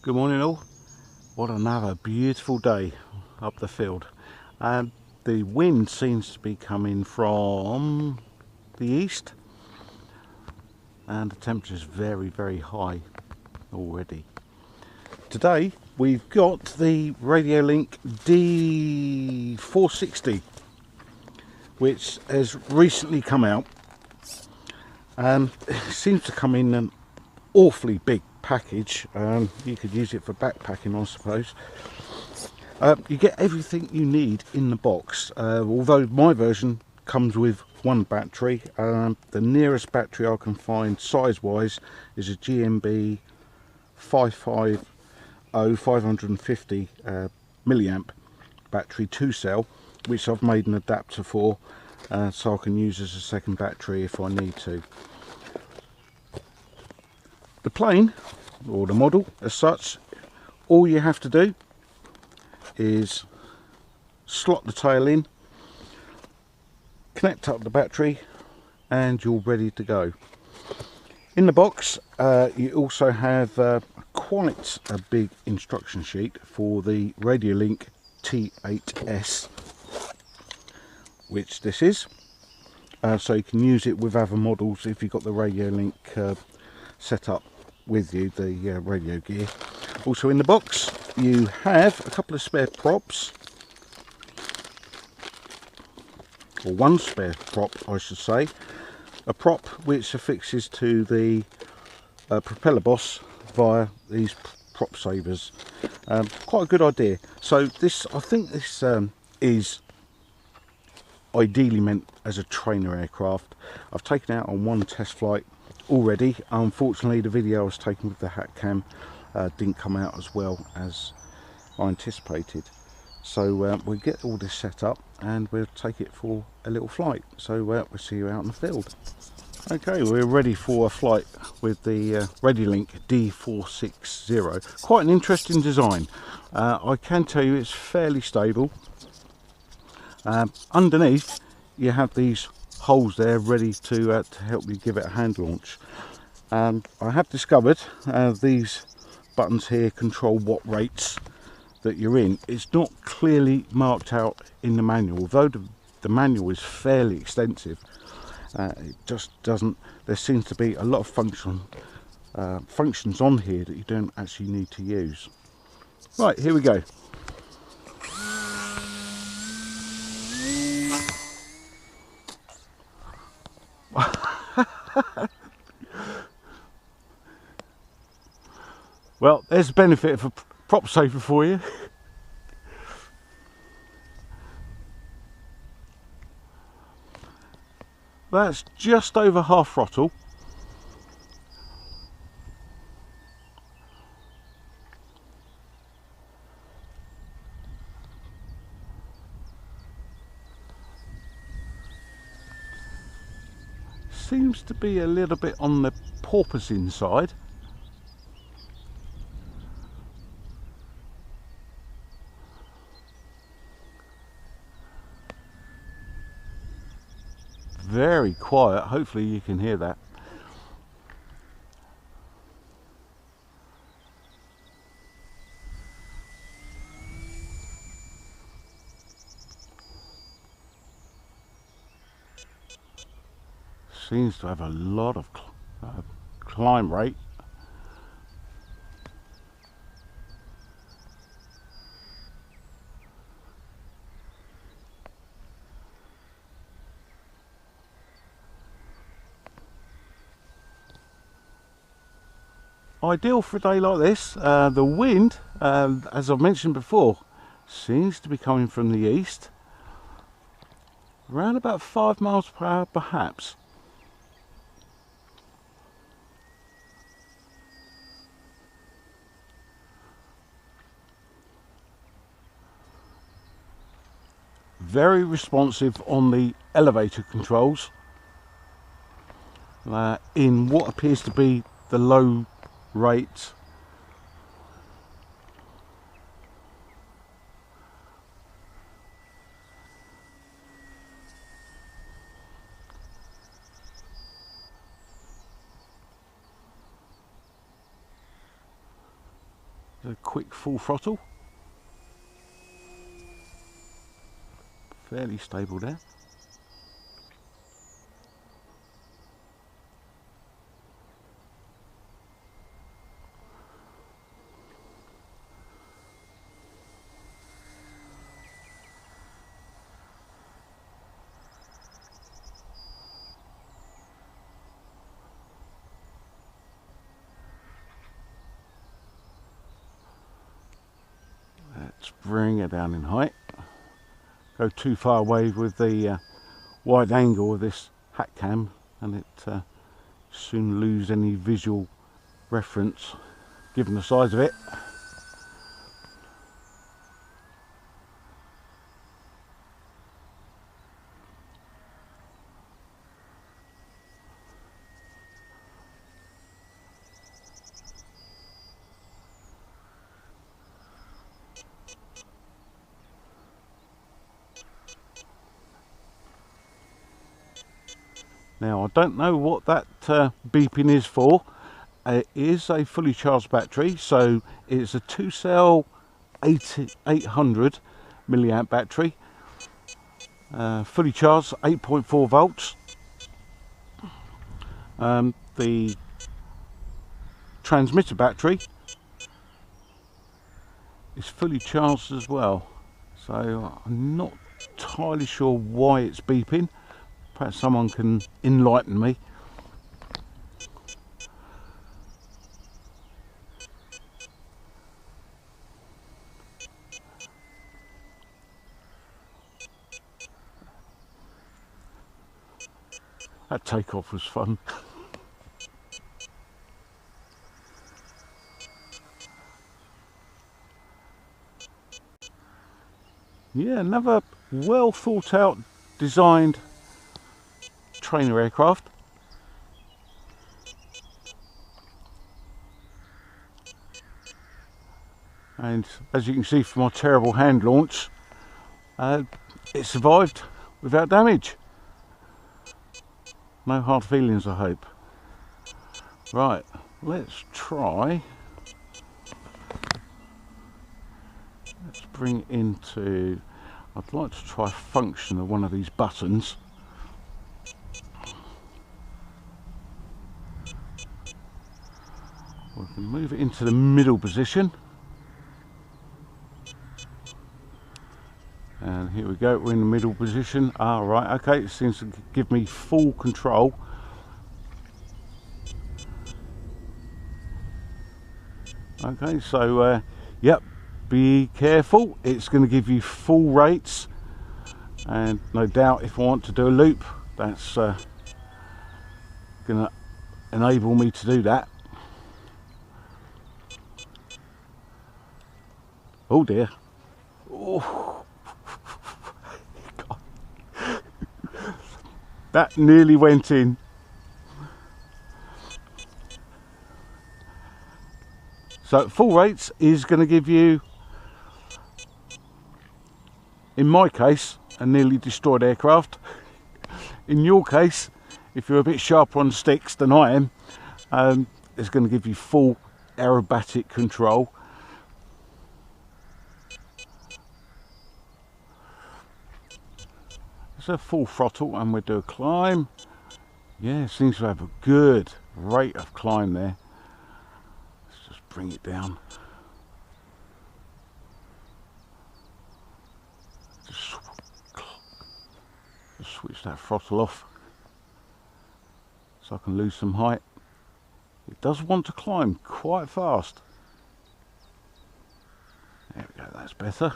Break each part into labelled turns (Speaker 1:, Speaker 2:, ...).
Speaker 1: Good morning all. What another beautiful day up the field. The wind seems to be coming from the east and the temperature is very high already. Today we've got the Radiolink D460 which has recently come out, and it seems to come in an awfully big package. You could use it for backpacking, I suppose. You get everything you need in the box, although my version comes with one battery. The nearest battery I can find size wise is a GMB 550 550 milliamp battery, 2-cell, which I've made an adapter for, so I can use as a second battery if I need to. The plane, or the model as such, all you have to do is slot the tail in, connect up the battery, and you're ready to go. In the box you also have quite a big instruction sheet for the Radiolink T8S, which this is, so you can use it with other models if you've got the Radiolink set up with you, the radio gear. Also in the box you have a couple of spare props, or one spare prop I should say, a prop which affixes to the propeller boss via these prop savers. Quite a good idea. So this, I think this is ideally meant as a trainer aircraft. I've taken it out on one test flight already. Unfortunately the video I was taken with the hat cam didn't come out as well as I anticipated, so we'll get all this set up and we'll take it for a little flight. So we'll see you out in the field. Okay, we're ready for a flight with the Radiolink D460. Quite an interesting design. I can tell you it's fairly stable. Underneath you have these holes there ready to help you give it a hand launch. I have discovered these buttons here control what rates that you're in. It's not clearly marked out in the manual, although the manual is fairly extensive. It just doesn't, there seems to be a lot of functions on here that you don't actually need to use. Right, here we go. Well, there's the benefit of a prop saver for you. That's just over half throttle. Seems to be a little bit on the porpoising side. Very quiet, hopefully you can hear that. Seems to have a lot of climb rate. Ideal for a day like this. The wind, as I've mentioned before, seems to be coming from the east, around about 5 miles per hour perhaps. Very responsive on the elevator controls in what appears to be the low rate. a quick full throttle. Fairly stable there. Let's bring it down in height. Go too far away with the wide angle of this hat cam and it soon lose any visual reference given the size of it. Now I don't know what that beeping is for. It is a fully charged battery, so it's a 2-cell 800 milliamp battery, fully charged, 8.4 volts. The transmitter battery is fully charged as well, so I'm not entirely sure why it's beeping. Perhaps someone can enlighten me. That takeoff was fun. Yeah, another well thought out, designed trainer aircraft. And as you can see from my terrible hand launch, it survived without damage. No hard feelings, I hope. Right, let's try. Let's bring it into, I'd like to try function of one of these buttons. We can move it into the middle position. And here we go, we're in the middle position. Ah, right, okay, it seems to give me full control. Okay, so, yep, be careful, it's going to give you full rates. And no doubt if I want to do a loop, that's going to enable me to do that. Oh dear. Oh. That nearly went in. So full rates is going to give you, in my case, a nearly destroyed aircraft. In your case, if you're a bit sharper on sticks than I am, it's going to give you full aerobatic control. It's a full throttle and we'll do a climb. Yeah, it seems to have a good rate of climb there. Let's just bring it down. Just switch that throttle off so I can lose some height. It does want to climb quite fast. There we go, that's better.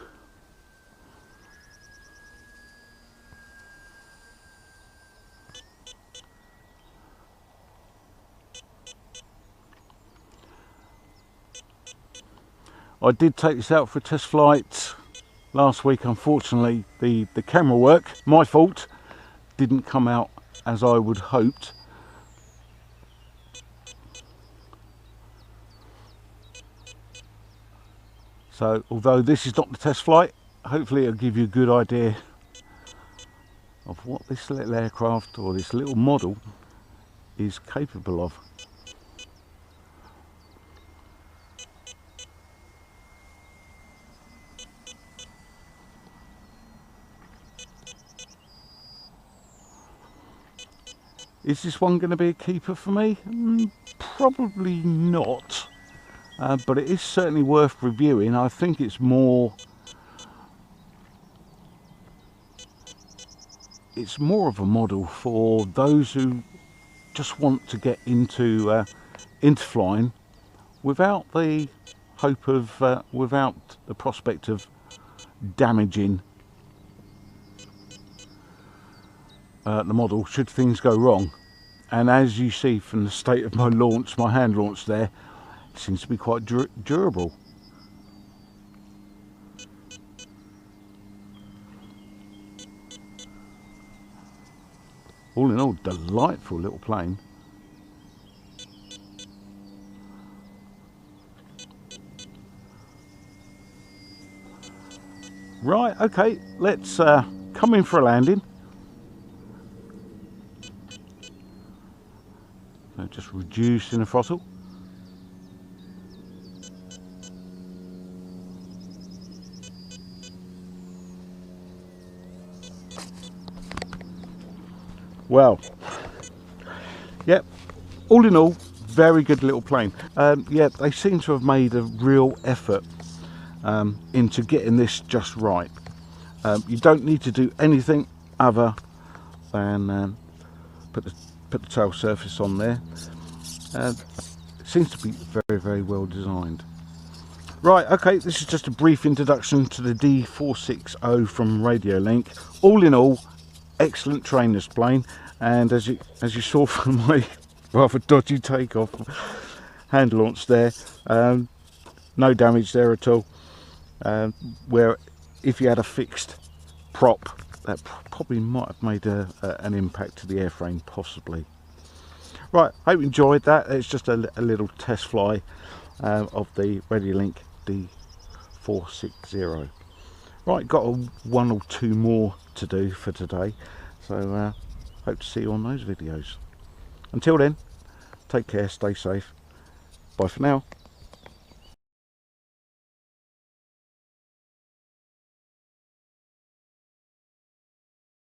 Speaker 1: I did take this out for a test flight last week. Unfortunately, the camera work, my fault, didn't come out as I would hoped. So, although this is not the test flight, hopefully it'll give you a good idea of what this little aircraft or this little model is capable of. Is this one going to be a keeper for me? Probably not, but it is certainly worth reviewing. I think it's more of a model for those who just want to get into flying without the hope of without the prospect of damaging the model should things go wrong. And as you see from the state of my launch, my hand launch there, it seems to be quite durable. All in all, delightful little plane. Right, okay, let's come in for a landing. So just reducing the throttle. Well, yep, all in all, very good little plane. Yeah, they seem to have made a real effort into getting this just right. You don't need to do anything other than put the tail surface on there. It seems to be very, very well designed. Right, okay, this is just a brief introduction to the D460 from Radiolink. All in all, excellent trainer's plane, and as you saw from my rather dodgy takeoff hand launch there, no damage there at all. Where if you had a fixed prop, that probably might have made an impact to the airframe, possibly. Right, hope you enjoyed that. It's just a little test fly of the Radiolink D460. Right, got one or two more to do for today, so hope to see you on those videos. Until then, take care, stay safe, bye for now.